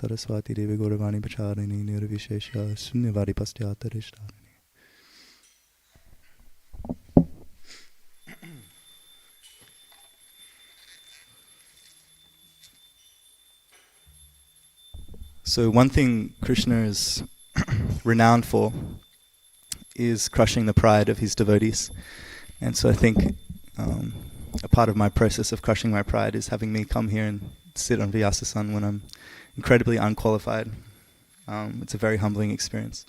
Taraswati Devi Gauravani Pacharini Nirvishesha Sunyavari Pastyatarishtani. So one thing Krishna is renowned for is crushing the pride of his devotees. And so I think a part of my process of crushing my pride is having me come here and sit on Vyasa-san when I'm incredibly unqualified. It's a very humbling experience.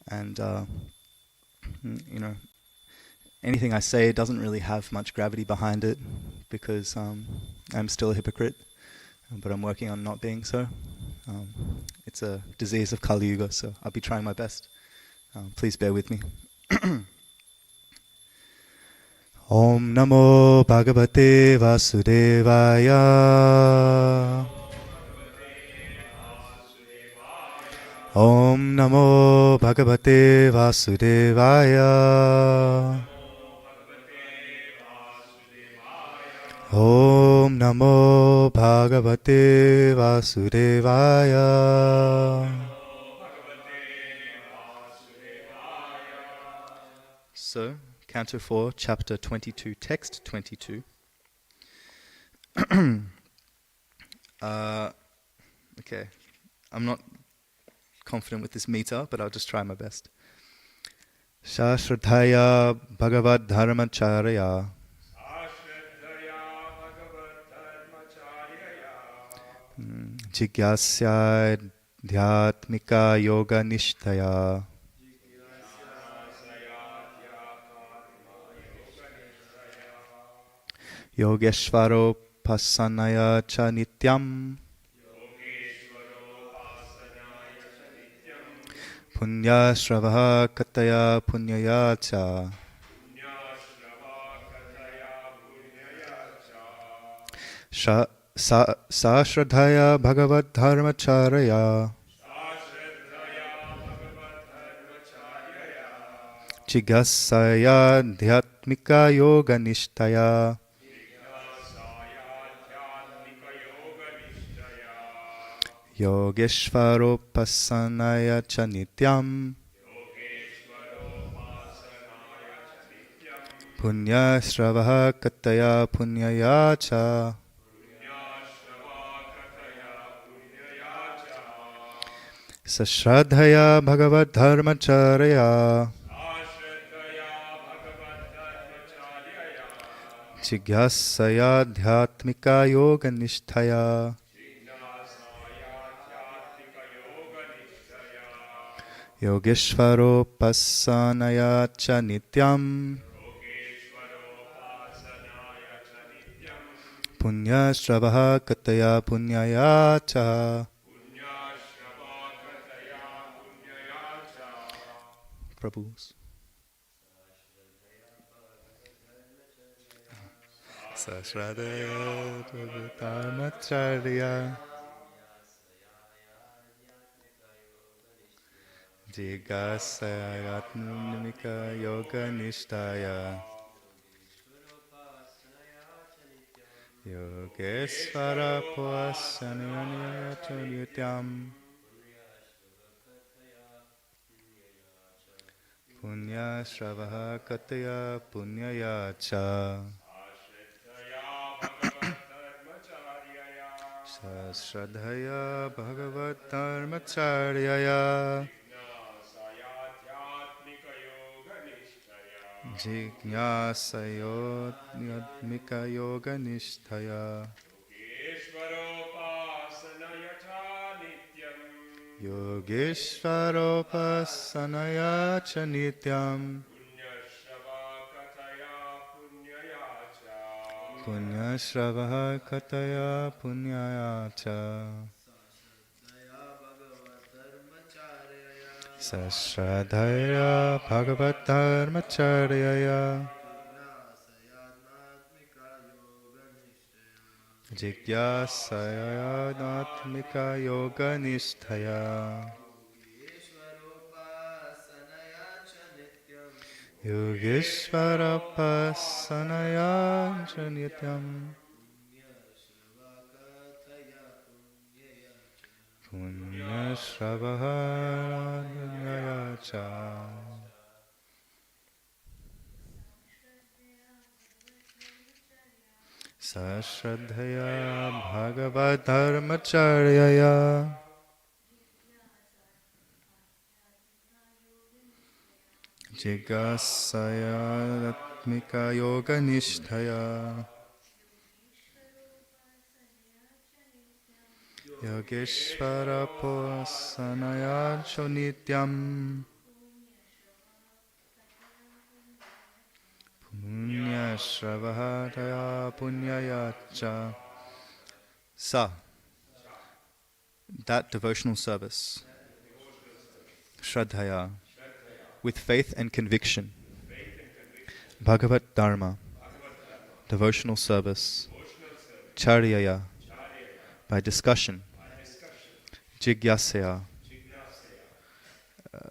And, anything I say doesn't really have much gravity behind it because I'm still a hypocrite, but I'm working on not being so. It's a disease of Kali Yuga, so I'll be trying my best. Please bear with me. Om Namo Bhagavate Vasudevaya. Om Namo Bhagavate Vasudevaya. Om Namo Bhagavate Vasudevaya. So, Canto 4, Chapter 22, Text 22. Okay, I'm not confident with this meter, but I'll just try my best. Shashradhaya Bhagavad Dharmacharya. Jigyasya Dhyatmika Yoga Nishtaya. Yogeśvara pasanaya cha nityam. Punya Shravaha Kataya Punyaya cha. Sashradhaya Bhagavad Dharmacharya. Jigyasaya Dhyatmika Yoga Nishtaya. Yogeśvara pasanaya cha nityam. Punya Shravaha Kataya Punyaya cha. Sashradhaya Bhagavad Dharmacharya. Jigyasaya Dhyatmika Yoga Nishtaya. Yogeśvara pasanaya cha nityam. Punya Shravaha Kataya Punyaya cha. Prabhus. Sashradaya Dharmacharya. Jigyasaya Dhyatmika Yoga Nishtaya. Yogeśvara pasanaya cha nityam. Punya Shravaha Kataya Punyaya cha. Sashradhaya Bhagavad Dharmacharya. Jigyasaya Dhyatmika Yoga Nishtaya. Yogeśvara pasanaya cha nityam. Punya Shravaha Kataya Punyaya cha. Sashradhaya Bhagavad Dharmacharya. Jigyasaya Dhyatmika Yoga Nishtaya. Yogeśvara pasanaya cha nityam. punya shravahaya cha sashradhaya bhagavad dharmacharyaya jigasaya atmika yoga nishtaya Yogeśvara posanaya chonityam punya shravahaya punyayacha. Sa, that devotional service, shraddhaya, with faith and conviction, bhagavat dharma, devotional service, charyaya, by discussion, jigyasaya,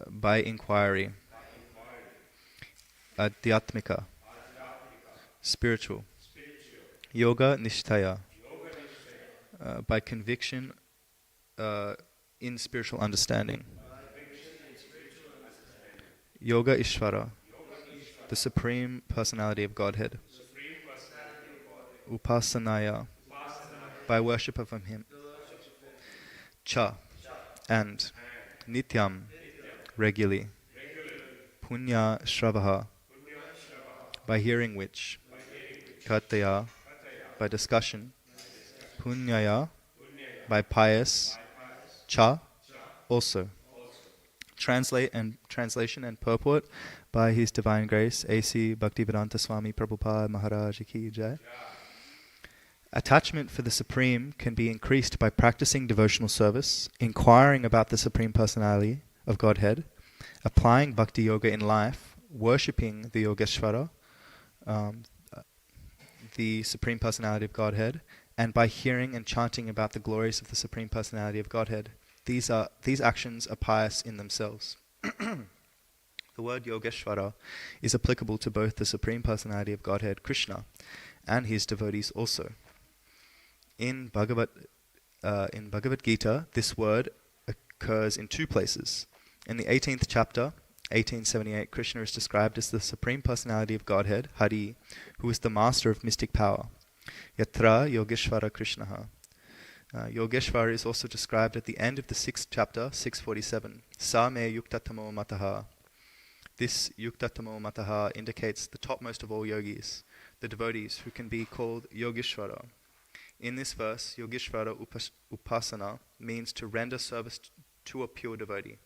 by inquiry, adhyatmika, spiritual, yoga nishtaya, by conviction in spiritual understanding, Yogeśvara, the Supreme Personality of Godhead, upasanaya, by worship of Him, cha, and nityam, regularly, punya shravaha, by hearing which, kataya, by discussion, punyaya, by pious, cha, also. Translation and purport by His Divine Grace, A.C. Bhaktivedanta Swami Prabhupada Maharaj Ki Jai. Attachment for the Supreme can be increased by practicing devotional service, inquiring about the Supreme Personality of Godhead, applying bhakti-yoga in life, worshipping the Yogeśvara, the Supreme Personality of Godhead, and by hearing and chanting about the glories of the Supreme Personality of Godhead. These actions are pious in themselves. The word Yogeśvara is applicable to both the Supreme Personality of Godhead, Krishna, and his devotees also. In Bhagavad Gita, this word occurs in two places. In the 18th chapter, 1878, Krishna is described as the Supreme Personality of Godhead, Hari, who is the master of mystic power. Yatra Yogeśvara Krishnaha. Yogeśvara is also described at the end of the 6th chapter, 647. Sa me yuktatamo mataha. This yuktatamo mataha indicates the topmost of all yogis, the devotees who can be called Yogeśvara. In this verse, Yogeśvara upasana means to render service to a pure devotee.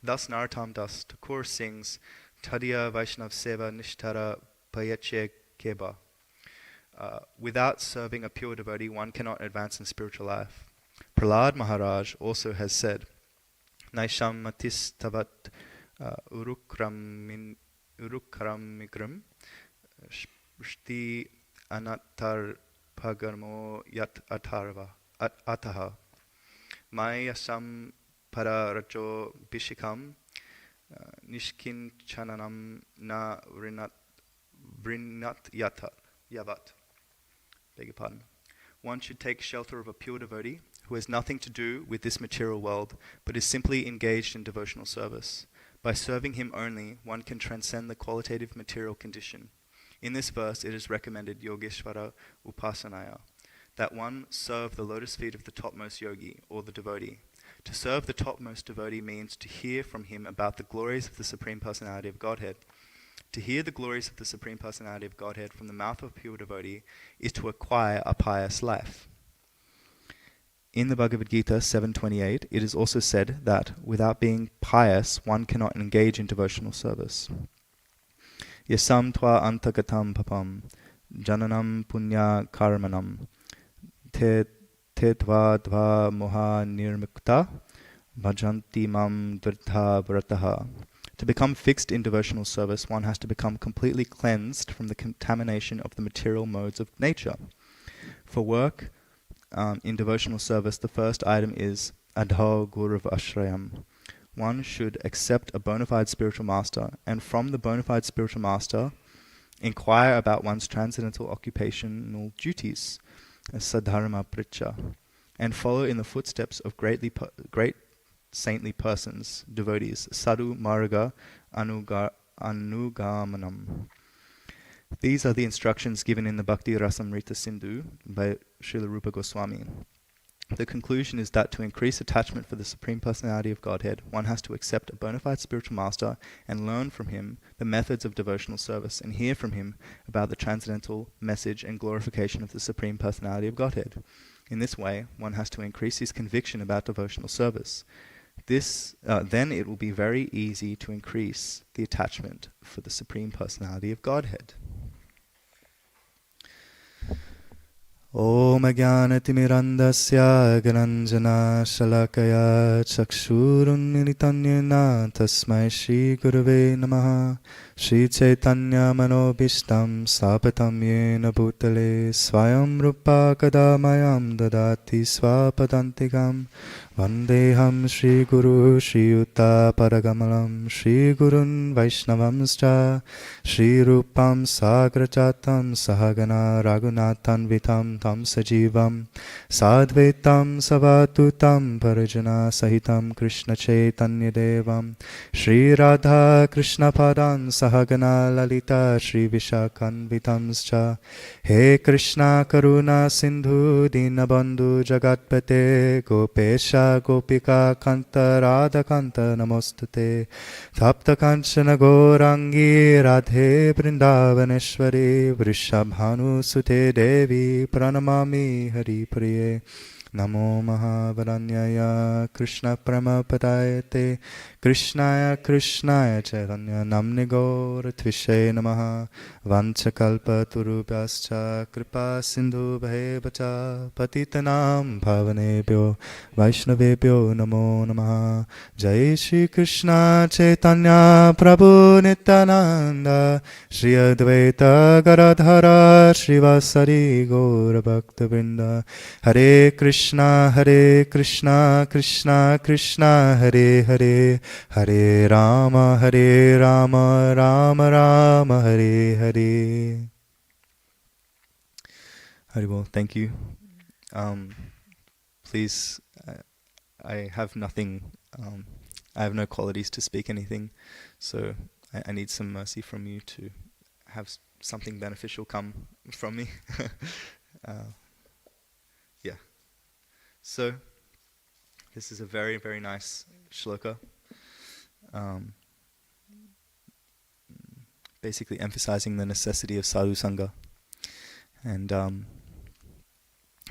Thus Narottam Das Thakur sings, Tadiya Vaishnav Seva Nishtara Payache Keba. Without serving a pure devotee, one cannot advance in spiritual life. Prahlad Maharaj also has said, Naisham matis tavat urukramikram shti anattar pagarmo yat ataha mayasam pararajo bishikam nishkinchananam na vrinat yavat. Beg your pardon. One should take shelter of a pure devotee who has nothing to do with this material world, but is simply engaged in devotional service. By serving him only, one can transcend the qualitative material condition. In this verse, it is recommended Yogeśvara upasanaya, that one serve the lotus feet of the topmost yogi, or the devotee. To serve the topmost devotee means to hear from him about the glories of the Supreme Personality of Godhead. To hear the glories of the Supreme Personality of Godhead from the mouth of a pure devotee is to acquire a pious life. In the Bhagavad Gita 7.28, it is also said that without being pious, one cannot engage in devotional service. Yasam tva antagatam papam, jananam punya karmanam, te tva dva moha nirmukta, bhajanti mam dvirtha vrataha. To become fixed in devotional service, one has to become completely cleansed from the contamination of the material modes of nature. For work in devotional service, the first item is adho guruv ashrayam. One should accept a bona fide spiritual master, and from the bona fide spiritual master, inquire about one's transcendental occupational duties, sadharma pricha, and follow in the footsteps of great saintly persons, devotees, sadhu marga anugamanam. These are the instructions given in the Bhakti Rasamrita Sindhu by Srila Rupa Goswami. The conclusion is that to increase attachment for the Supreme Personality of Godhead, one has to accept a bona fide spiritual master and learn from him the methods of devotional service and hear from him about the transcendental message and glorification of the Supreme Personality of Godhead. In this way, one has to increase his conviction about devotional service. Then it will be very easy to increase the attachment for the Supreme Personality of Godhead. Om Jnanatimirandasya Gyananjana Shalakaya Chakshurunmilitanjena Tasmai Shri Gurave Namaha Shri Chaitanya Manobishtam Sapatam Yena Bhutale Swayam Rupa Kadamayam Dadati Swapadantikam Vandeham Shri Guru Shri Yuta Paragamalam Shri Gurun Vaishnavamscha Shri Rupam Sagrajatam Sahagana Raghunathan Vitam Tam Sajivam Sadvetam Savatutam Parajana Sahitam Krishna Chaitanya Devam Shri Radha Krishna Padan Sahagana Lalita Shri Vishakhan Vitamscha He Krishna Karuna Sindhu Dinabandhu Jagatpate Gopesha Gopika Kanta Radha Kanta Namostute Tapta Kanchana Gorangi Radhe Vrindavaneshwari Vrishabhanu Sute Devi Pranamami Hari Priye Namo Mahavaranyaya Krishna Pramapadayate Krishnaya Krishnaya Chaitanya Namni Gaur Tvishe Namaha Vanchakalpa Turubhyascha Kripa Sindhu Bhayevacha Patitanam Bhavanebhyo Vaishnavebhyo Namo Namaha Jai Shri Krishna Chaitanya Prabhu Nityananda Shri Advaita Garadhara Srivasari Gaura Bhakta Vrinda Hare Krishna Krishna Krishna Hare Hare Hare Rama Rama Rama Hare Hare. Haribol, thank you. Please, I have nothing, I have no qualities to speak anything, so I need some mercy from you to have something beneficial come from me. Yeah. So, this is a very, very nice shloka. Basically emphasizing the necessity of sadhu sangha, and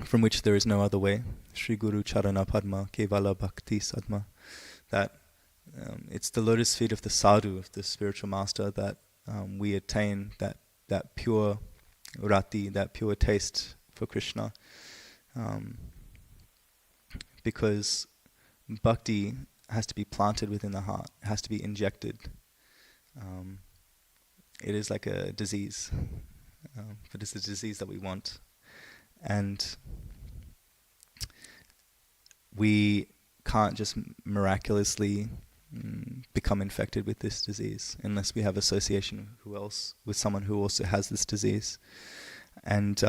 from which there is no other way. Shri Guru Charana Padma Kevala Bhakti Sadma. That it's the lotus feet of the sadhu, of the spiritual master, that we attain that pure rati, that pure taste for Krishna. Because bhakti has to be planted within the heart, it has to be injected. It is like a disease, but it's the disease that we want. And we can't just miraculously become infected with this disease unless we have association with someone who also has this disease. And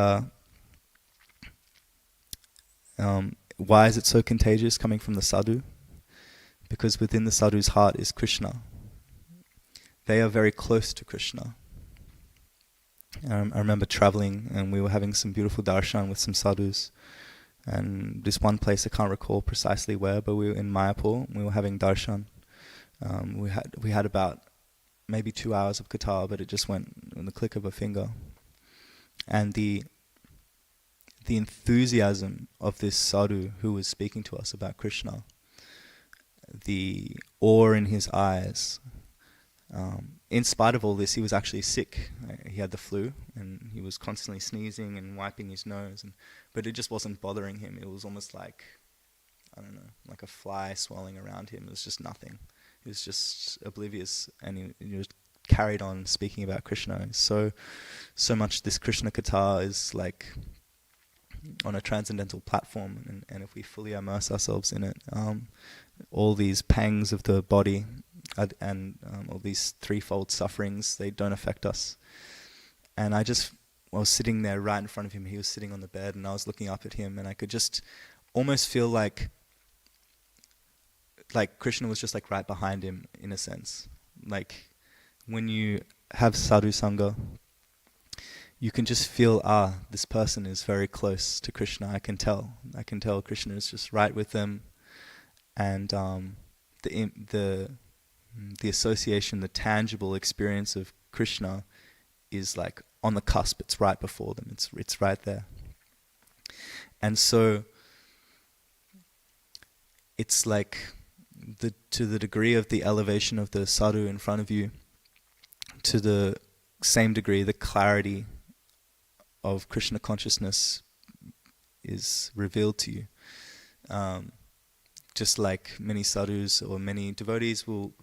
why is it so contagious coming from the sadhu? Because within the sadhu's heart is Krishna. They are very close to Krishna. I remember traveling and we were having some beautiful darshan with some sadhus. And this one place, I can't recall precisely where, but we were in Mayapur and we were having darshan. We had about maybe 2 hours of katha, but it just went in the click of a finger. And the enthusiasm of this sadhu who was speaking to us about Krishna, the awe in his eyes, in spite of all this, he was actually sick. He had the flu, and he was constantly sneezing and wiping his nose, but it just wasn't bothering him. It was almost like, I don't know, like a fly swirling around him. It was just nothing. He was just oblivious, and he was carried on speaking about Krishna. So much this Krishna katha is like on a transcendental platform, and if we fully immerse ourselves in it, all these pangs of the body and all these threefold sufferings, they don't affect us. And I was sitting there right in front of him. He was sitting on the bed, and I was looking up at him, and I could just almost feel like Krishna was just like right behind him in a sense. Like when you have sadhu sangha, you can just feel, this person is very close to Krishna. I can tell Krishna is just right with them, and the association, the tangible experience of Krishna is like on the cusp. It's right before them. It's right there. And so it's like to the degree of the elevation of the sadhu in front of you, to the same degree the clarity of Krishna consciousness is revealed to you. Just like many sadhus or many devotees will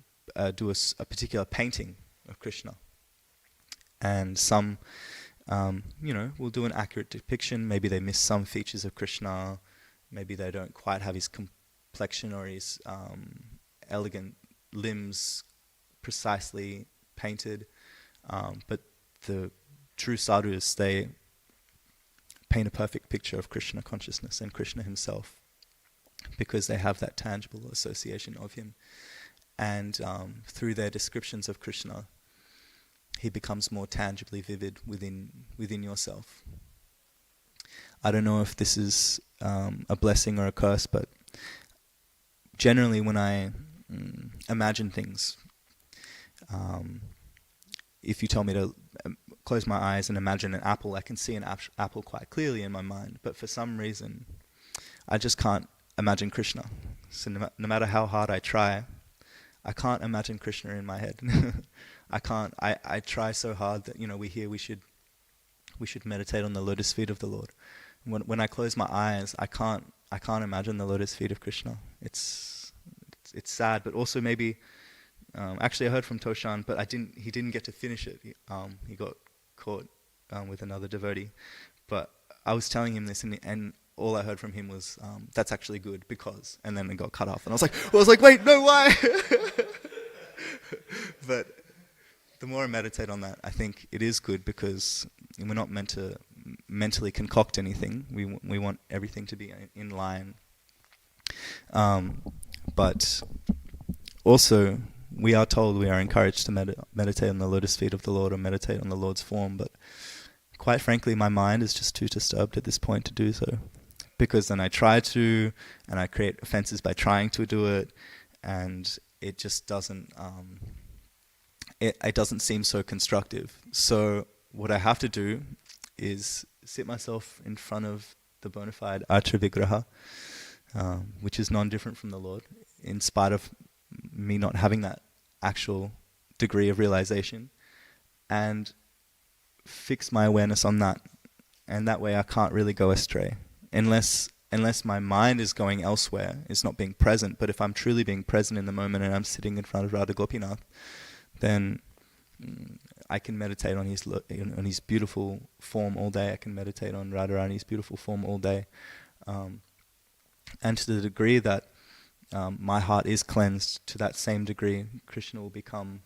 do a particular painting of Krishna, and some will do an accurate depiction. Maybe they miss some features of Krishna, maybe they don't quite have his complexion or his elegant limbs precisely painted, but the true sadhus, they paint a perfect picture of Krishna consciousness and Krishna himself, because they have that tangible association of him. And through their descriptions of Krishna, he becomes more tangibly vivid within yourself. I don't know if this is a blessing or a curse, but generally when I imagine things, if you tell me to close my eyes and imagine an apple, I can see an apple quite clearly in my mind. But for some reason, I just can't imagine Krishna. So no matter how hard I try, I can't imagine Krishna in my head. I can't. I try so hard that we hear we should meditate on the lotus feet of the Lord. When I close my eyes, I can't imagine the lotus feet of Krishna. It's sad, but also maybe. Actually, I heard from Toshan, but he didn't get to finish it. He got caught with another devotee. But I was telling him this, and all I heard from him was, "That's actually good because," and then it got cut off. And I was like, "Wait, no, why?" But the more I meditate on that, I think it is good, because we're not meant to mentally concoct anything. We want everything to be in line. But also, we are told, we are encouraged to meditate on the lotus feet of the Lord, or meditate on the Lord's form. But quite frankly, my mind is just too disturbed at this point to do so, because then I try to, and I create offenses by trying to do it, and it just doesn't. It doesn't seem so constructive. So what I have to do is sit myself in front of the bona fide Archa Vigraha, which is non-different from the Lord, in spite of me not having that actual degree of realization, and fix my awareness on that. And that way I can't really go astray. Unless my mind is going elsewhere, it's not being present. But if I'm truly being present in the moment and I'm sitting in front of Radha Gopinath, then I can meditate on his beautiful form all day. I can meditate on Radharani's beautiful form all day. And to the degree that my heart is cleansed, to that same degree, Krishna will become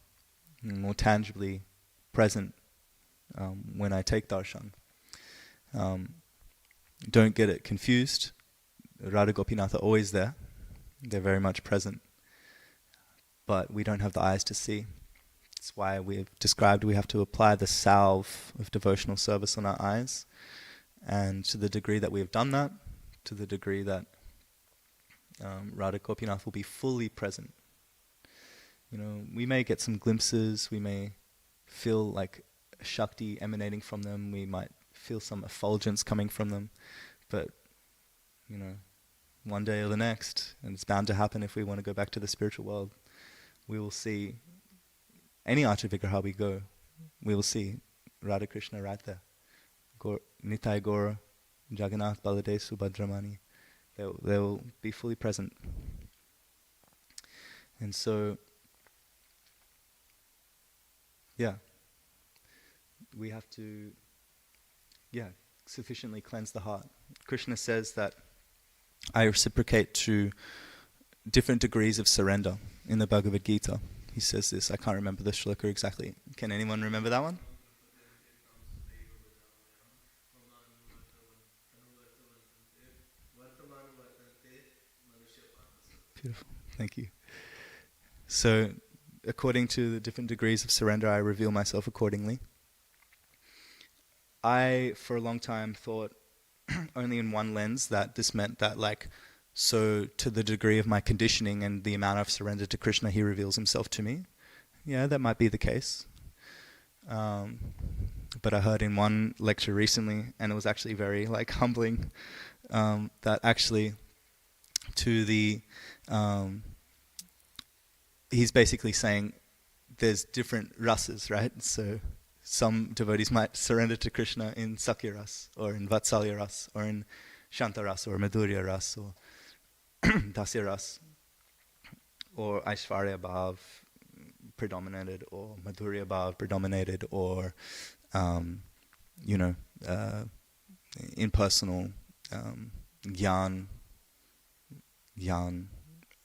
more tangibly present when I take darshan. Don't get it confused. Radha Gopinath are always there. They're very much present. But we don't have the eyes to see. That's why we've described we have to apply the salve of devotional service on our eyes. And to the degree that we have done that, to the degree that Radha Gopinath will be fully present. We may get some glimpses, we may feel like Shakti emanating from them, we might feel some effulgence coming from them, but, one day or the next, and it's bound to happen if we want to go back to the spiritual world, we will see, any Archa Vigraha we go, we will see Radha Krishna right there. Nitai Gaura, Jagannath, Baladev, Subhadramani. They will be fully present. And so, we have to, sufficiently cleanse the heart. Krishna says that I reciprocate to different degrees of surrender in the Bhagavad Gita. He says this. I can't remember the shloka exactly. Can anyone remember that one? beautiful. Thank you. So, according to the different degrees of surrender, I reveal myself accordingly. I, for a long time, thought only in one lens that this meant that, like, so to the degree of my conditioning and the amount I've surrendered to Krishna, he reveals himself to me. Yeah, that might be the case. But I heard in one lecture recently, and it was actually very, like, humbling, that actually to the... he's basically saying there's different rasas, right? So some devotees might surrender to Krishna in Sakya ras, or in Vatsalya ras, or in Shanta ras, or Madhurya ras, or Dasya ras, or Aishvarya bhav predominated, or Madhurya bhav predominated, or impersonal gyan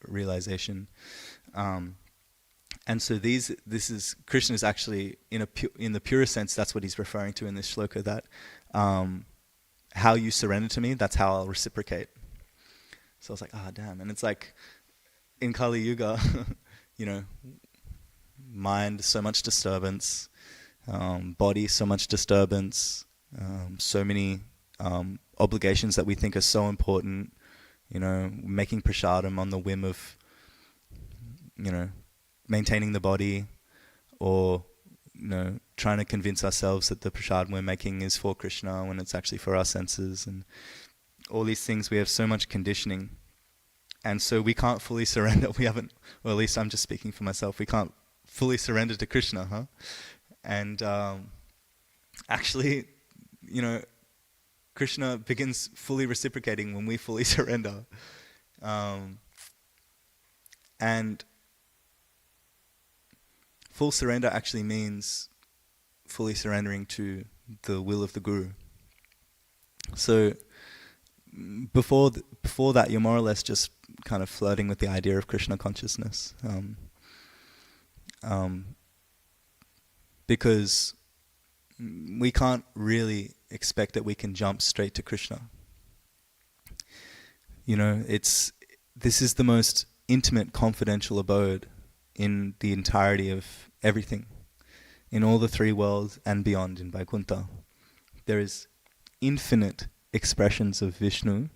realization. And so this is Krishna is actually in the purest sense. That's what he's referring to in this shloka. That how you surrender to me, that's how I'll reciprocate. So I was like, damn. And it's like in Kali Yuga, mind so much disturbance, body so much disturbance, so many obligations that we think are so important. Making prasadam on the whim of, maintaining the body, or trying to convince ourselves that the prasad we're making is for Krishna when it's actually for our senses, and all these things. We have so much conditioning, and so we can't fully surrender. We haven't, or at least I'm just speaking for myself, we can't fully surrender to Krishna, And actually, Krishna begins fully reciprocating when we fully surrender. And full surrender actually means fully surrendering to the will of the Guru. So before that, you're more or less just kind of flirting with the idea of Krishna consciousness. Because we can't really expect that we can jump straight to Krishna. This is the most intimate, confidential abode in the entirety of everything, in all the three worlds and beyond in Vaikuntha. There is infinite expressions of Vishnu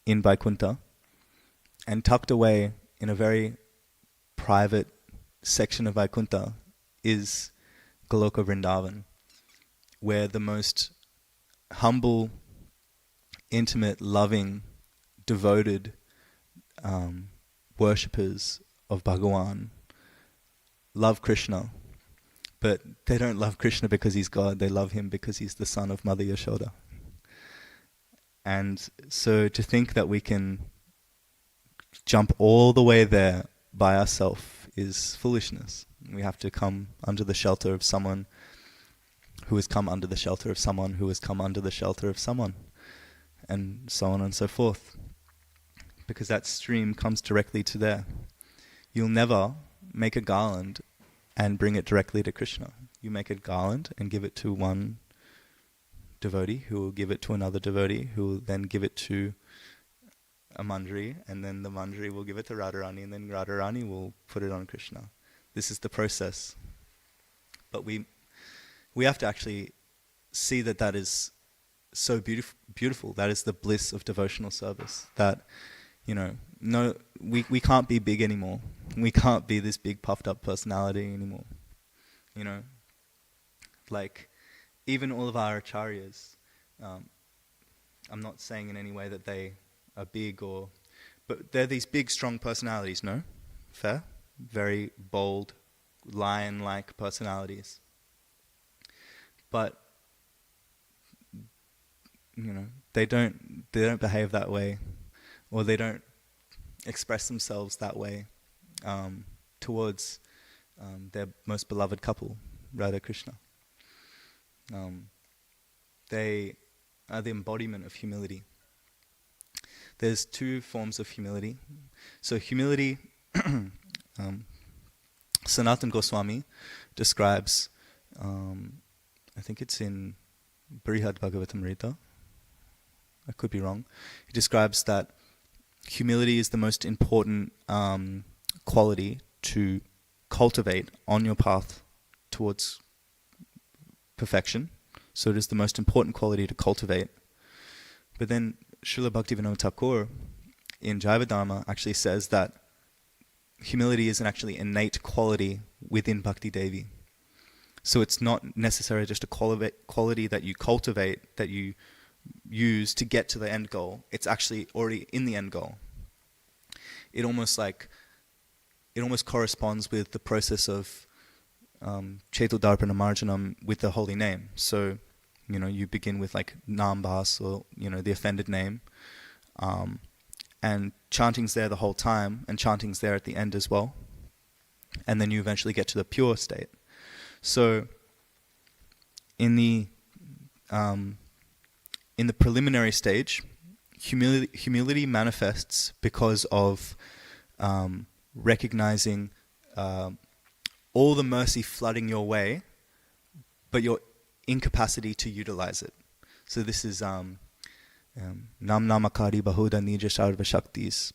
in Vaikuntha, and tucked away in a very private section of Vaikuntha is Goloka Vrindavan, where the most humble, intimate, loving, devoted worshippers of Bhagawan love Krishna, but they don't love Krishna because he's God. They love him because he's the son of Mother Yashoda. And so to think that we can jump all the way there by ourselves is foolishness. We have to come under the shelter of someone who has come under the shelter of someone who has come under the shelter of someone, and so on and so forth. Because that stream comes directly to there. You'll never make a garland and bring it directly to Krishna. You make a garland and give it to one devotee, who will give it to another devotee, who will then give it to a mandri, and then the mandri will give it to Radharani, and then Radharani will put it on Krishna. This is the process. But we have to actually see that is so beautiful. That is the bliss of devotional service. That, no, we can't be big anymore. We can't be this big puffed up personality anymore. Like, even all of our acharyas, I'm not saying in any way that they are big, but they're these big, strong personalities, no? Fair? Very bold, lion-like personalities. But, they don't behave that way, or they don't express themselves that way towards their most beloved couple, Radha Krishna. They are the embodiment of humility. There's two forms of humility. So humility, Sanatana Goswami describes, I think it's in Brihad Bhagavatamrita, I could be wrong. He describes that humility is the most important quality to cultivate on your path towards perfection. So it is the most important quality to cultivate. But then Srila Bhaktivinoda Thakur in Jaiva Dharma actually says that humility is an actually innate quality within Bhakti Devi. So it's not necessarily just a quality that you cultivate, that you use to get to the end goal. It's actually already in the end goal. It almost corresponds with the process of Chetu Darpana Marjanam with the holy name. So, you begin with like Nambas, or, the offended name. And chanting's there the whole time, and chanting's there at the end as well. And then you eventually get to the pure state. So, in the preliminary stage, humility manifests because of recognizing all the mercy flooding your way, but your incapacity to utilize it. So this is Nam Namakari Bahuda Nija Sarva Shaktis,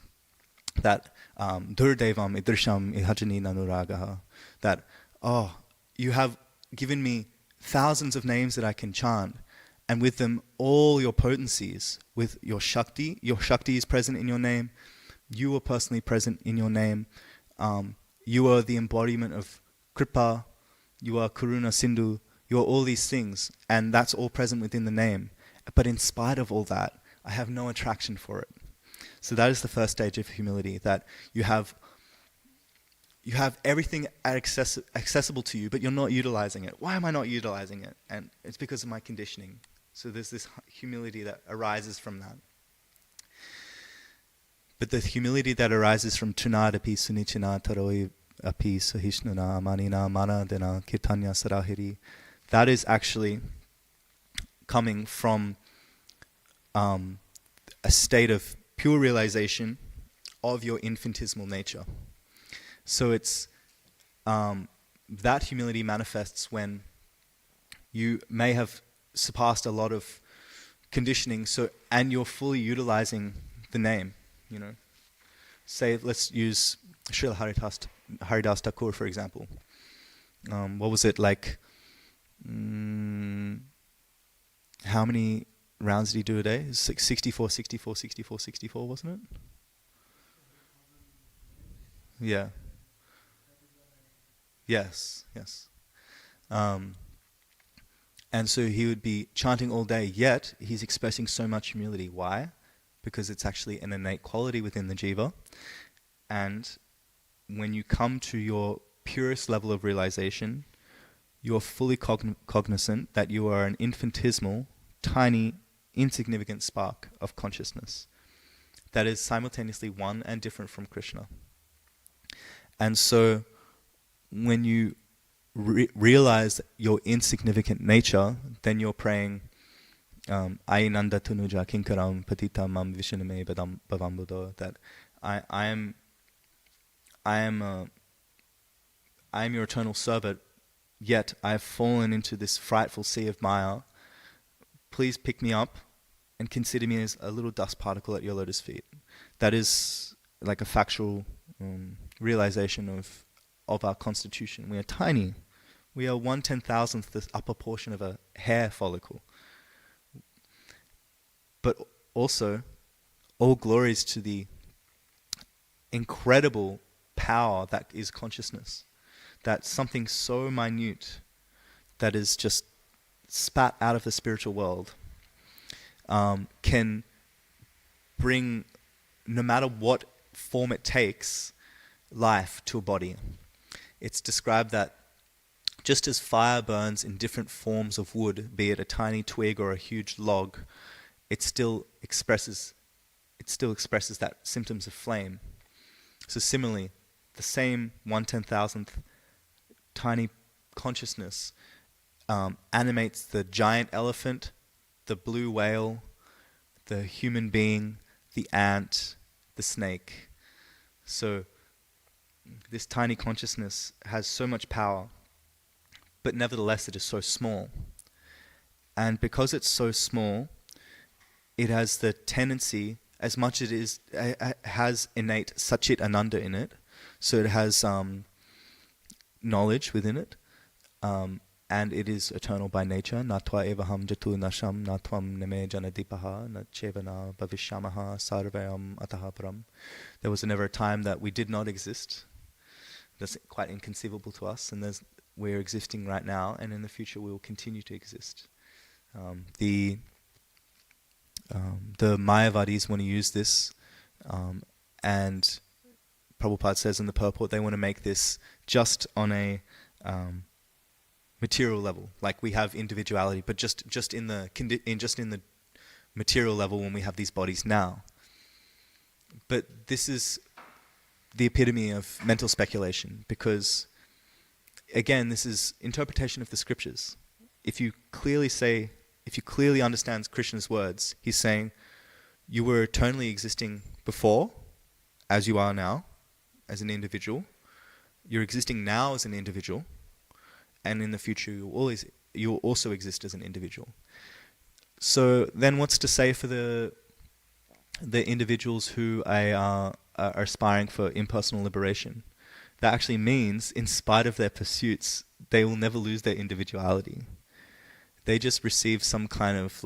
that Durdevam Idrisham Ihajani Nanuragaha, that, you have given me thousands of names that I can chant, and with them all your potencies, with your Shakti is present in your name, you are personally present in your name, you are the embodiment of Kripa, you are Karuna Sindhu, you are all these things, and that's all present within the name. But in spite of all that, I have no attraction for it. So that is the first stage of humility, that you have everything accessible to you, but you're not utilizing it. Why am I not utilizing it? And it's because of my conditioning. So there's this humility that arises from that. But the humility that arises from tunadapi sunichina taroi api sahishnuna manina manadena kirtanya sarahiri, that is actually coming from a state of pure realization of your infinitesimal nature. So it's that humility manifests when you may have surpassed a lot of conditioning, and you're fully utilizing the name. Say, let's use Srila Haridas Thakur, for example. What was it like? How many rounds did he do a day? It's like 64, 64, 64, 64, wasn't it? Yeah. Yes. And so he would be chanting all day, yet he's expressing so much humility. Why? Because it's actually an innate quality within the jiva. And when you come to your purest level of realization, you're fully cognizant that you are an infinitesimal, tiny, insignificant spark of consciousness that is simultaneously one and different from Krishna. And so when you realize your insignificant nature, then you're praying Ainanda Tanuja Kinkaram Patita Mam Vishaname Bhavambuddha, that I am your eternal servant, yet I have fallen into this frightful sea of Maya. Please pick me up and consider me as a little dust particle at your lotus feet. That is like a factual realization of our constitution. We are tiny. We are 1/10,000th the upper portion of a hair follicle. But also, all glories to the incredible power that is consciousness. That something so minute that is just spat out of the spiritual world can bring, no matter what form it takes, life to a body. It's described that just as fire burns in different forms of wood, be it a tiny twig or a huge log, it still expresses that symptoms of flame. So similarly, the same 1/10,000th tiny consciousness animates the giant elephant, the blue whale, the human being, the ant, the snake. So this tiny consciousness has so much power, but nevertheless it is so small. And because it's so small, it has the tendency, as much it is has innate Satchit Ananda in it, so it has knowledge within it, and it is eternal by nature. Natva evaham jatu nasham natvam neme janadipaha nachevana bhavishyamaha sarvayam ataha param. There was never a time that we did not exist. That's quite inconceivable to us, and we're existing right now, and in the future we will continue to exist. The Mayavadis want to use this, and Prabhupada says in the purport they want to make this just on a material level, like we have individuality, but just in the material level when we have these bodies now. But this is the epitome of mental speculation, because again, this is interpretation of the scriptures. If you clearly understand Krishna's words, he's saying, you were eternally existing before, as you are now, as an individual. You're existing now as an individual, and in the future you'll also exist as an individual. So then what's to say for the individuals who are aspiring for impersonal liberation? That actually means, in spite of their pursuits, they will never lose their individuality. They just receive some kind of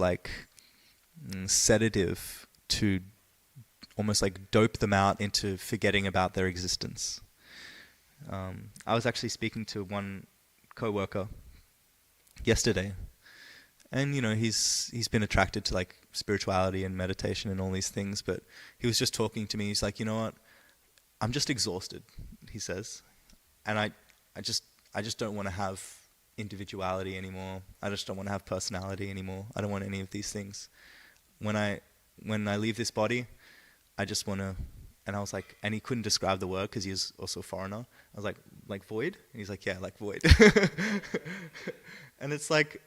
sedative to almost like dope them out into forgetting about their existence. I was actually speaking to one co-worker yesterday, and he's been attracted to like spirituality and meditation and all these things, but he was just talking to me. He's like, you know what? I'm just exhausted, he says, and I just don't want to have individuality anymore. I just don't want to have personality anymore. I don't want any of these things. When I leave this body, I just want to. And I was like, and he couldn't describe the word because he was also a foreigner. I was like void? And he's like, yeah, like void. And it's like,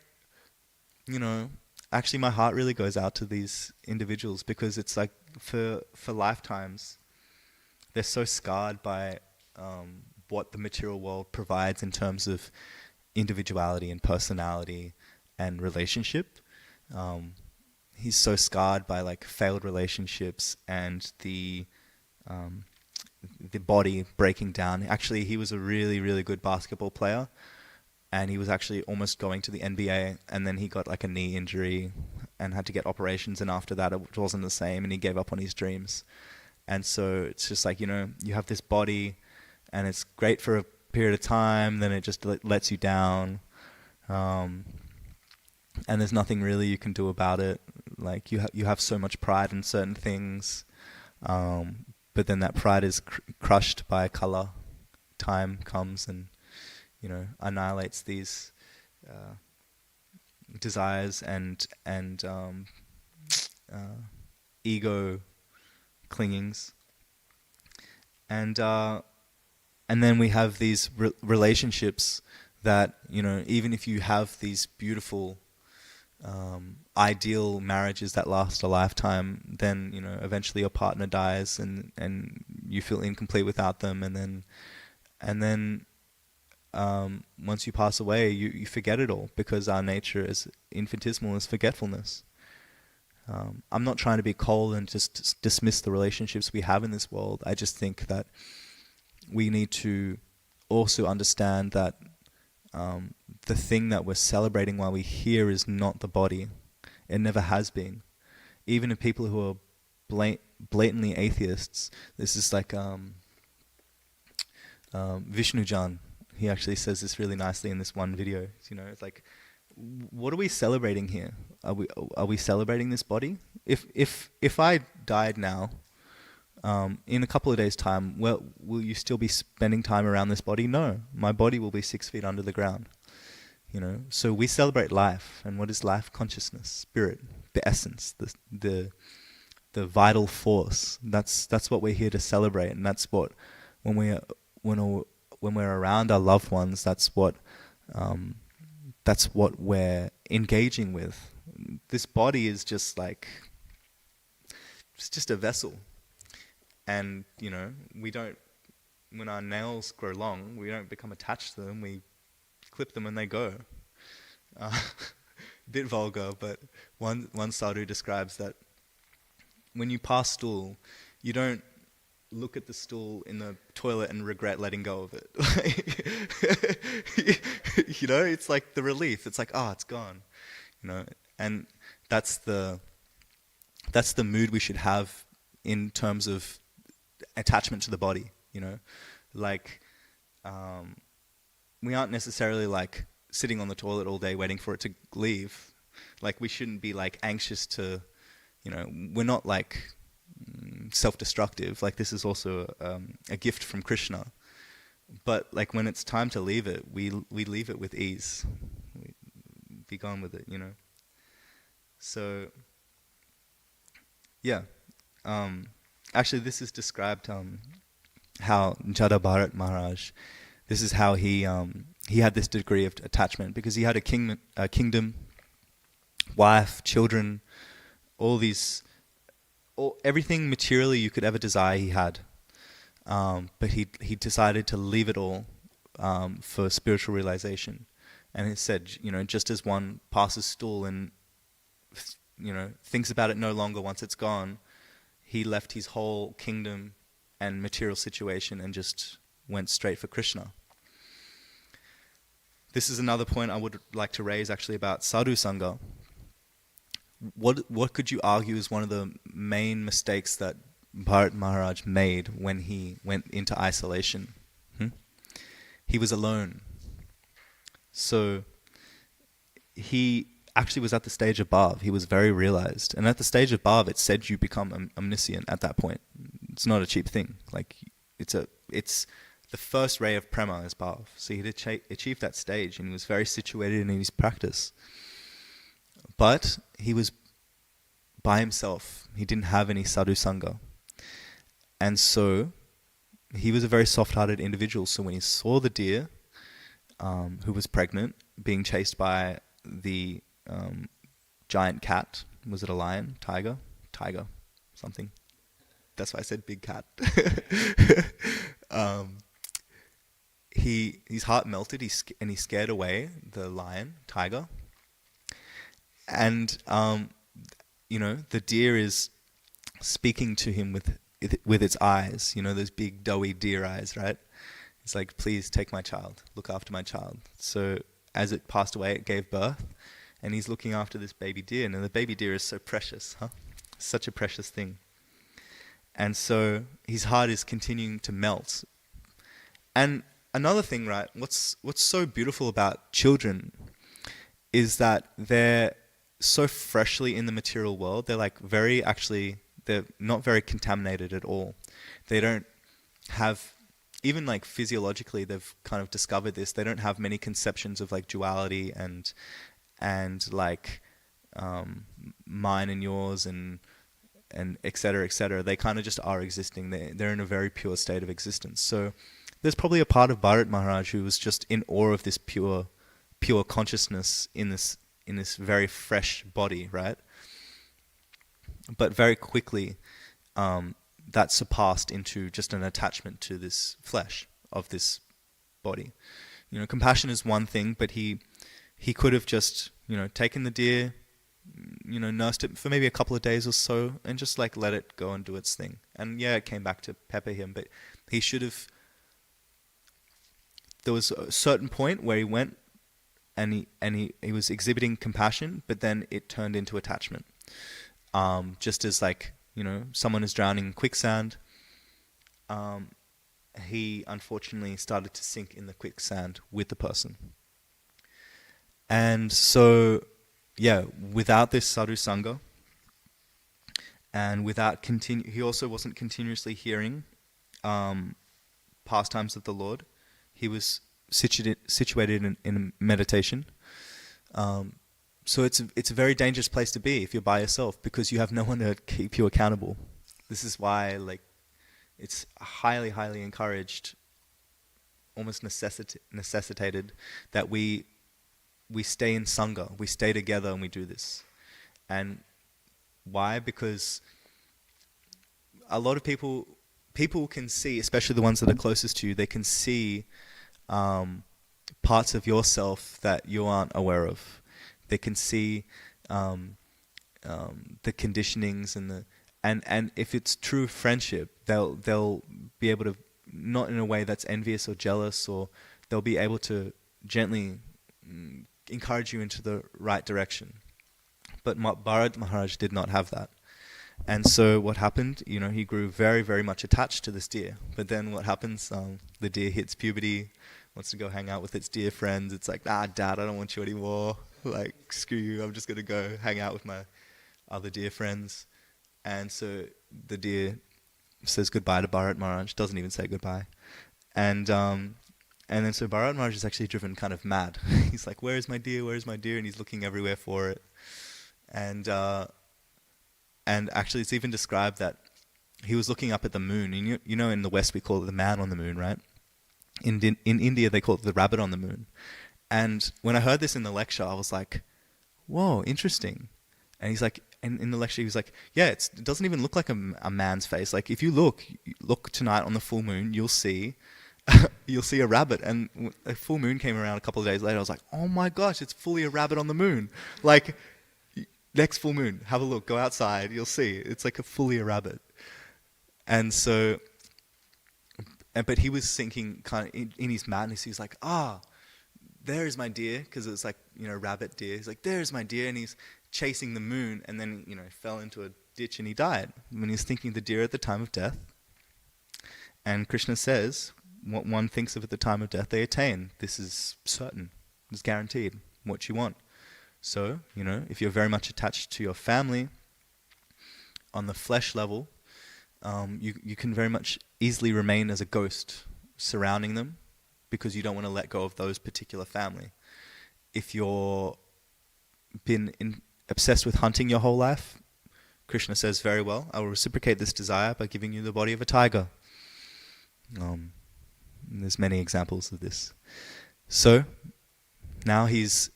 actually my heart really goes out to these individuals, because it's like for lifetimes, they're so scarred by what the material world provides in terms of individuality and personality and relationship. He's so scarred by like failed relationships and the body breaking down. Actually, he was a really, really good basketball player, and he was actually almost going to the NBA, and then he got like a knee injury and had to get operations, and after that it wasn't the same, and he gave up on his dreams. And so it's just like, you have this body, and it's great for a period of time, then it just lets you down, and there's nothing really you can do about it. Like you have so much pride in certain things, but then that pride is crushed by color. Time comes and annihilates these desires and ego clingings, and then we have these relationships that even if you have these beautiful ideal marriages that last a lifetime, then eventually your partner dies and you feel incomplete without them, and then once you pass away, you forget it all, because our nature is infinitesimal, is forgetfulness. I'm not trying to be cold and just dismiss the relationships we have in this world. I just think that we need to also understand that the thing that we're celebrating while we're here is not the body. It never has been. Even in people who are blatantly atheists, this is like Vishnujan. He actually says this really nicely in this one video. It's like, what are we celebrating here? Are we celebrating this body? If I died now, in a couple of days' time, well, will you still be spending time around this body? No, my body will be 6 feet under the ground. So we celebrate life, and what is life? Consciousness, spirit, the essence, the vital force. That's what we're here to celebrate, and that's what when we're around our loved ones, that's what we're engaging with. This body is just like, it's just a vessel. And, we don't, when our nails grow long, we don't become attached to them. We clip them and they go. Bit vulgar, but one sadhu describes that when you pass stool, you don't look at the stool in the toilet and regret letting go of it. You know, it's like the relief. It's like, oh, it's gone. You know, and that's the mood we should have in terms of attachment to the body. You know, like we aren't necessarily like sitting on the toilet all day waiting for it to leave. Like we shouldn't be like anxious to, you know, we're not like self-destructive. Like this is also a gift from Krishna. But like when it's time to leave it, we leave it with ease. We be gone with it, you know. So yeah, actually this is described how Jada Bharat Maharaj. This is how he had this degree of attachment because he had a kingdom, wife, children, everything materially you could ever desire he had. But he decided to leave it all for spiritual realization. And it said, you know, just as one passes stool and, you know, thinks about it no longer once it's gone, he left his whole kingdom and material situation and just went straight for Krishna. This is another point I would like to raise actually about sadhu sangha. What could you argue is one of the main mistakes that Bharat Maharaj made when he went into isolation? He was alone. So he actually was at the stage above. He was very realized. And at the stage above, it said you become omniscient at that point. It's not a cheap thing. Like it's the first ray of prema is bhav. So he had achieved that stage and he was very situated in his practice. But he was by himself. He didn't have any sadhu sangha. And so he was a very soft-hearted individual. So when he saw the deer, who was pregnant, being chased by the giant cat, was it a lion? Tiger, something. That's why I said big cat. His heart melted, and he scared away the lion, tiger. And you know, the deer is speaking to him with its eyes. You know, those big doughy deer eyes, right? It's like, please take my child, look after my child. So as it passed away, it gave birth, and he's looking after this baby deer, and the baby deer is so precious, such a precious thing. And so his heart is continuing to melt. And another thing, right, what's so beautiful about children is that they're so freshly in the material world. They're like they're not very contaminated at all. They don't have, even like physiologically, they've kind of discovered this. They don't have many conceptions of like duality and like mine and yours and et cetera, et cetera. They kind of just are existing. They're in a very pure state of existence. So there's probably a part of Bharat Maharaj who was just in awe of this pure consciousness in this very fresh body, right? But very quickly, that surpassed into just an attachment to this flesh of this body. You know, compassion is one thing, but he could have just, you know, taken the deer, you know, nursed it for maybe a couple of days or so, and just like let it go and do its thing. And yeah, it came back to pepper him, but he should have. There was a certain point where he went, and he was exhibiting compassion, but then it turned into attachment. Just as like, you know, someone is drowning in quicksand, he unfortunately started to sink in the quicksand with the person. And so, yeah, without this sadhu sangha, and without he also wasn't continuously hearing pastimes of the Lord. He was situated in meditation. So it's a very dangerous place to be if you're by yourself, because you have no one to keep you accountable. This is why, like, it's highly, highly encouraged, almost necessitated, that we stay in sangha, we stay together and we do this. And why? Because a lot of people can see, especially the ones that are closest to you, they can see parts of yourself that you aren't aware of. They can see the conditionings and if it's true friendship, they'll be able to, not in a way that's envious or jealous, or they'll be able to gently encourage you into the right direction. But Bharat Maharaj did not have that. And so what happened, he grew very, very much attached to this deer. But then what happens, the deer hits puberty, wants to go hang out with its deer friends. It's like, Dad, I don't want you anymore. Like, screw you, I'm just going to go hang out with my other deer friends. And so the deer says goodbye to Bharat Maharaj, doesn't even say goodbye. And then so Bharat Maharaj is actually driven kind of mad. He's like, where is my deer, where is my deer? And he's looking everywhere for it. And actually it's even described that he was looking up at the moon. And in the West we call it the man on the moon, right? In India they call it the rabbit on the moon. And when I heard this in the lecture, I was like, whoa, interesting. And he's like, and in the lecture he was like, yeah, it doesn't even look like a man's face. Like if you look tonight on the full moon, you'll see a rabbit. And a full moon came around a couple of days later. I was like, oh my gosh, it's fully a rabbit on the moon. Like, next full moon, have a look, go outside, you'll see. It's like fully a rabbit. And so, but he was thinking kind of in his madness, he was like, there's my deer, because it was like, rabbit deer. He's like, there's my deer, and he's chasing the moon, and then, fell into a ditch and he died when he was thinking of the deer at the time of death. And Krishna says, what one thinks of at the time of death, they attain. This is certain. It's guaranteed. What you want. So, if you're very much attached to your family on the flesh level, you can very much easily remain as a ghost surrounding them because you don't want to let go of those particular family. If you're been obsessed with hunting your whole life, Krishna says very well, I will reciprocate this desire by giving you the body of a tiger. There's many examples of this. So, now he's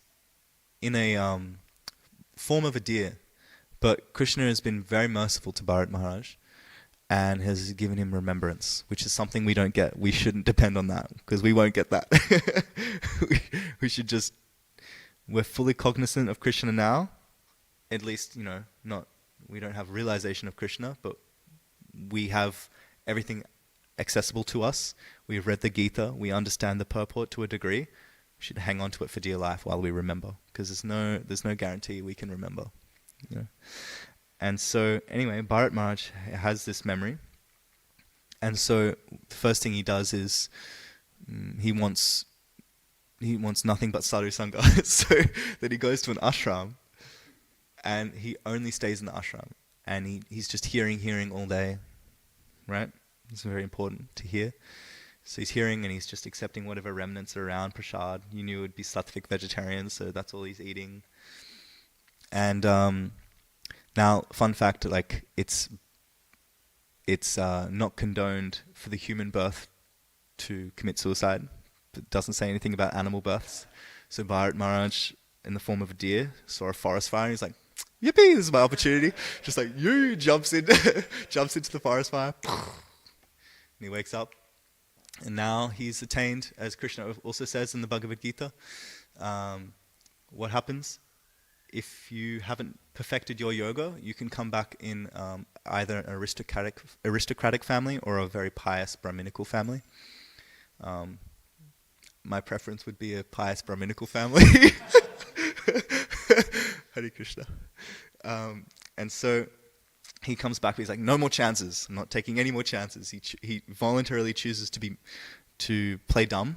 in a form of a deer, but Krishna has been very merciful to Bharat Maharaj and has given him remembrance, which is something we don't get. We shouldn't depend on that, because we won't get that. we should just, we're fully cognizant of Krishna now, at least, we don't have realization of Krishna, but we have everything accessible to us. We've read the Gita, we understand the purport to a degree. We should hang on to it for dear life while we remember, because there's no guarantee we can remember. And so anyway, Bharat Maharaj has this memory, and so the first thing he does is he wants nothing but sadhu sangha. So that he goes to an ashram, and he only stays in the ashram, and he's just hearing all day, right? It's very important to hear. So he's hearing and he's just accepting whatever remnants are around, prasad. You knew it would be sattvic vegetarian, so that's all he's eating. And now, fun fact, like it's not condoned for the human birth to commit suicide. It doesn't say anything about animal births. So Bharat Maharaj, in the form of a deer, saw a forest fire, and he's like, yippee, this is my opportunity. Just like, jumps into the forest fire. And he wakes up. And now he's attained, as Krishna also says in the Bhagavad Gita, what happens? If you haven't perfected your yoga, you can come back in either an aristocratic family or a very pious Brahminical family. My preference would be a pious Brahminical family. Hare Krishna. And so he comes back, but he's like, no more chances. I'm not taking any more chances. He voluntarily chooses to play dumb.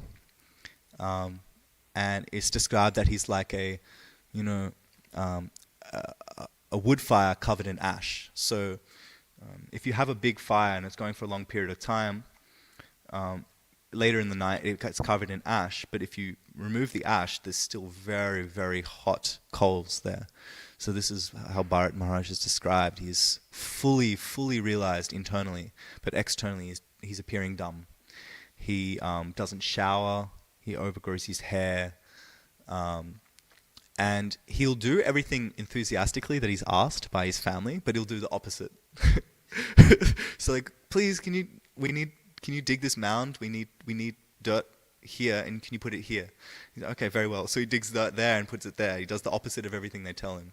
And it's described that he's like a wood fire covered in ash. So if you have a big fire and it's going for a long period of time, later in the night it gets covered in ash, but if you remove the ash, there's still very, very hot coals there. So this is how Bharat Maharaj is described. He's fully realized internally, but externally he's appearing dumb. He doesn't shower, he overgrows his hair, and he'll do everything enthusiastically that he's asked by his family, but he'll do the opposite. So like, please, can you dig this mound? We need dirt here, and can you put it here? He's like, okay, very well. So he digs dirt there and puts it there. He does the opposite of everything they tell him.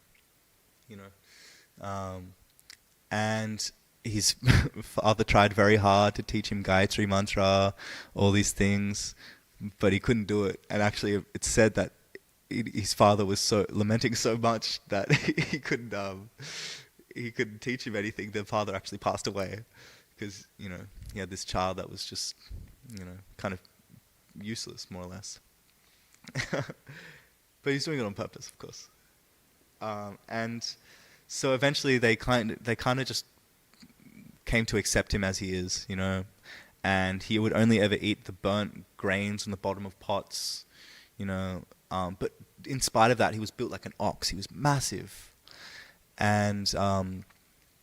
and his father tried very hard to teach him Gayatri Mantra, all these things, but he couldn't do it. And actually, it's said that his father was so lamenting so much that he couldn't teach him anything. The father actually passed away because, you know, he had this child that was just, you know, kind of useless, more or less. But he's doing it on purpose, of course. And so eventually they kind of just came to accept him as he is, you know, and he would only ever eat the burnt grains on the bottom of pots, you know, but in spite of that, he was built like an ox. He was massive. And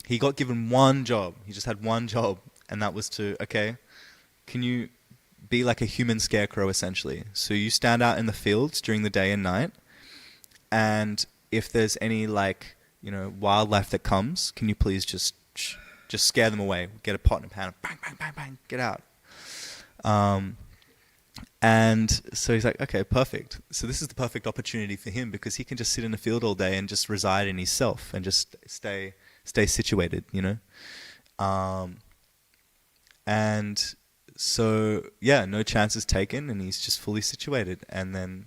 he got given one job. He just had one job, and that was to, okay, can you be like a human scarecrow, essentially? So you stand out in the fields during the day and night, and if there's any, like, you know, wildlife that comes, can you please just scare them away? Get a pot and a pan, bang, bang, bang, bang, get out. And so he's like, okay, perfect. So this is the perfect opportunity for him, because he can just sit in the field all day and just reside in himself and just stay situated, you know. And so, yeah, no chances taken, and he's just fully situated. And then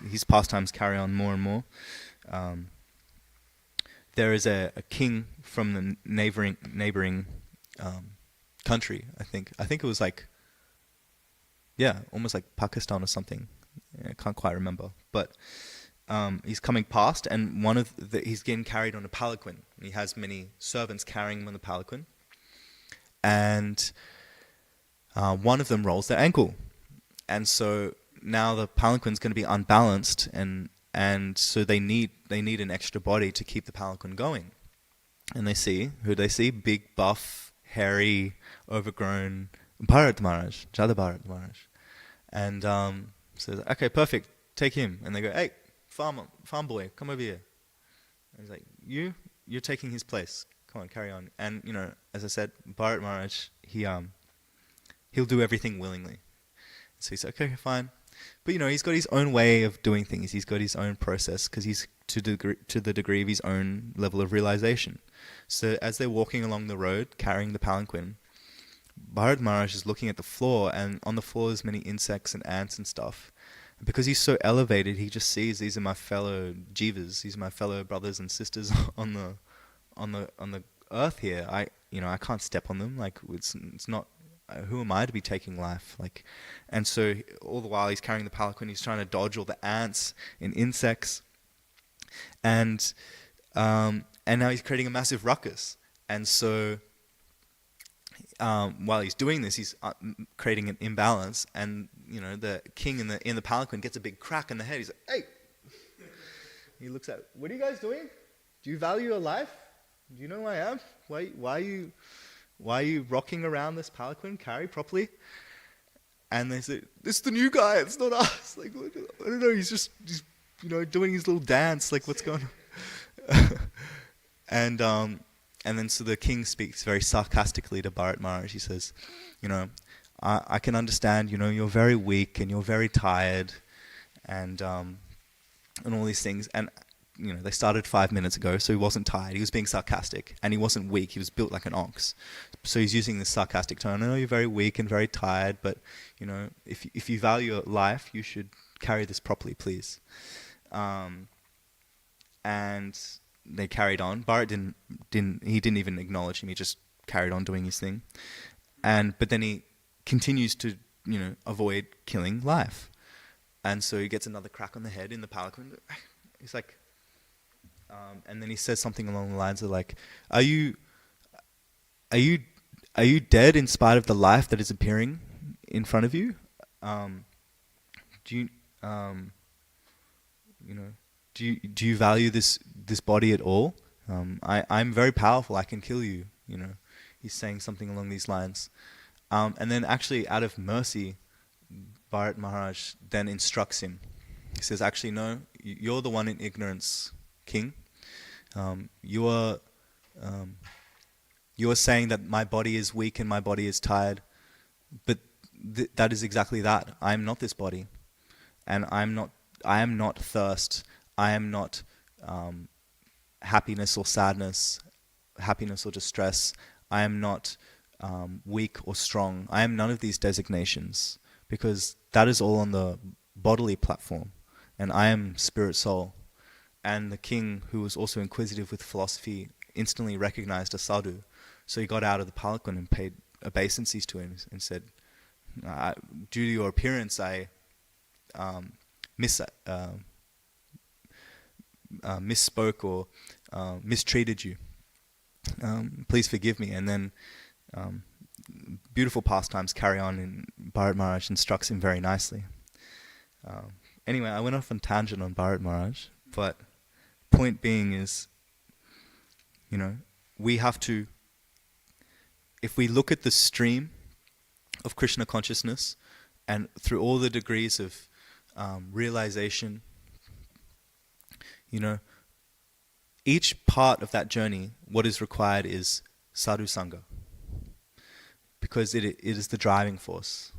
his pastimes carry on more and more. There is a king from the neighboring country, I think. I think it was like, yeah, almost like Pakistan or something. I can't quite remember. But he's coming past, and he's getting carried on a palanquin. He has many servants carrying him on the palanquin. And one of them rolls their ankle. And so now the palanquin's going to be unbalanced, and so they need an extra body to keep the palanquin going. And who they see? Big, buff, hairy, overgrown Bharat Maharaj, Jada Bharat Maharaj. And so, okay, perfect, take him. And they go, hey, farm boy, come over here. And he's like, you're taking his place. Come on, carry on. And, you know, as I said, Bharat Maharaj, he'll do everything willingly. So he's like, okay, fine. But, you know, he's got his own way of doing things. He's got his own process, because he's to the degree of his own level of realization. So as they're walking along the road, carrying the palanquin, Bharat Maharaj is looking at the floor, and on the floor there's many insects and ants and stuff. And because he's so elevated, he just sees these are my fellow jivas, these are my fellow brothers and sisters on the earth here. I can't step on them. Like, it's not. Who am I to be taking life? Like, and so all the while he's carrying the palanquin, he's trying to dodge all the ants and insects, and now he's creating a massive ruckus. And so while he's doing this, he's creating an imbalance, and, you know, the king in the palanquin gets a big crack in the head. He's like, hey! He looks at, what are you guys doing? Do you value your life? Do you know who I am? Why are you rocking around this palanquin? Carry properly. And they say, this is the new guy, it's not us. Like, I don't know, he's you know, doing his little dance, like, what's going on? And then so the king speaks very sarcastically to Bharat Maharaj. He says, you know, I can understand, you know, you're very weak and you're very tired, and all these things. And, you know, they started 5 minutes ago, so he wasn't tired. He was being sarcastic, and he wasn't weak. He was built like an ox. So he's using this sarcastic tone. I know you're very weak and very tired, but, you know, if you value your life, you should carry this properly, please. And they carried on. Bharat didn't even acknowledge him. He just carried on doing his thing. But then he continues to, you know, avoid killing life. And so he gets another crack on the head in the palanquin. He's like, and then he says something along the lines of, like, are you dead in spite of the life that is appearing in front of you? Do you value this body at all? I'm very powerful. I can kill you. You know, he's saying something along these lines. And then actually, out of mercy, Bharat Maharaj then instructs him. He says, actually, no, you're the one in ignorance, king. You are saying that my body is weak and my body is tired, but that is exactly that. I am not this body, and I am not thirst. I am not happiness or sadness, happiness or distress. I am not weak or strong. I am none of these designations, because that is all on the bodily platform, and I am spirit soul. And the king, who was also inquisitive with philosophy, instantly recognized a sadhu. So he got out of the palanquin and paid obeisances to him and said, due to your appearance, I misspoke or mistreated you. Please forgive me. And then beautiful pastimes carry on, and Bharat Maharaj instructs him very nicely. Anyway, I went off on tangent on Bharat Maharaj, but point being is, we have to, if we look at the stream of Krishna consciousness, and through all the degrees of realization, each part of that journey, what is required is sadhu sangha, because it is the driving force.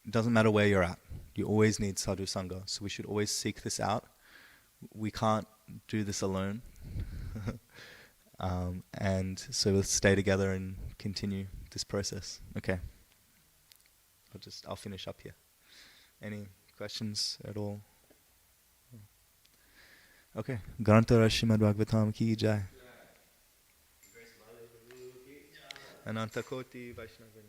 It doesn't matter where you're at, you always need sadhu sangha. So we should always seek this out. We can't do this alone. And so we'll stay together and continue this process. Okay. I'll finish up here. Any questions at all? Okay. Grantara Srimad Bhagavatam ki jai. Ananta Koti Vaishnava.